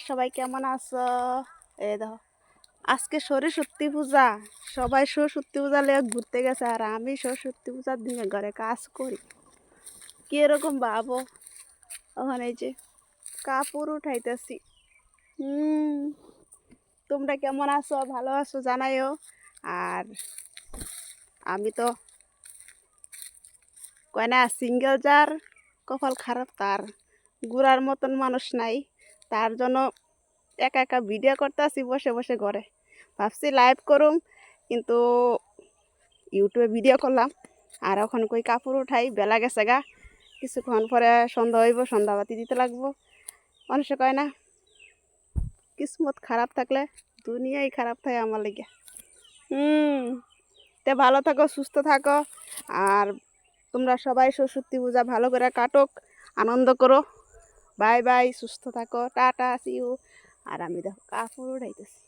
সবাই কেমন আছো? এই দেখো, আজকে সরস্বতী পূজা। সবাই সরস্বতী পূজা লেগে ঘুরতে গেছে, আর আমি সরস্বতী পূজার দিনে ঘরে কাজ করি। কি এরকম ভাবো? ওখানে এই যে কাপড় উঠাইতেছি। হুম, তোমরা কেমন আছো? ভালো আছো জানাইও। আর আমি তো কয় না, সিঙ্গেল যার কপাল খারাপ, তার ঘুরার মতন মানুষ নাই। তার জন্য একা একা ভিডিও করতে আসি বসে বসে ঘরে। ভাবছি লাইভ করুম, কিন্তু ইউটিউবে ভিডিও করলাম। আর এখন কই কাপড় উঠাই, বেলা গেছে গা। কিছুক্ষণ পরে সন্ধ্যা হইব, সন্ধ্যাবাতি দিতে লাগবো। মানুষে কয় না, কিসমত খারাপ থাকলে দুনিয়াই খারাপ থাকে আমার লেগে। তে ভালো থাকো, সুস্থ থাকো। আর তোমরা সবাই সরস্বতী পূজা ভালো করে কাটক, আনন্দ করো। বাই বাই, সুস্থ থাকো, টাটা, সিউ। আর আমি দেখো কাপড় উঠাইতেছি।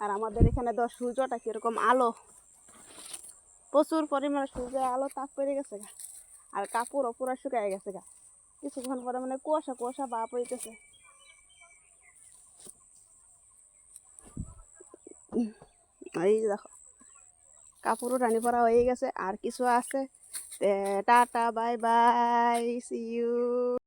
আর আমাদের এখানে তো সূর্যটা কিরকম আলো, প্রচুর পরিমাণে সূর্যের আলো তাপ পড়ে গেছে গা। আর কাপড়ও পুরো শুকায় গেছে গা। কিছুক্ষণ পরে মানে কুয়াশা কুয়াশা ভাব হইতেছে। এই দেখো কাপড়ও টানি পরা হয়ে গেছে, আর কিছু আছে। টাটা, বাই বাই, সি ইউ।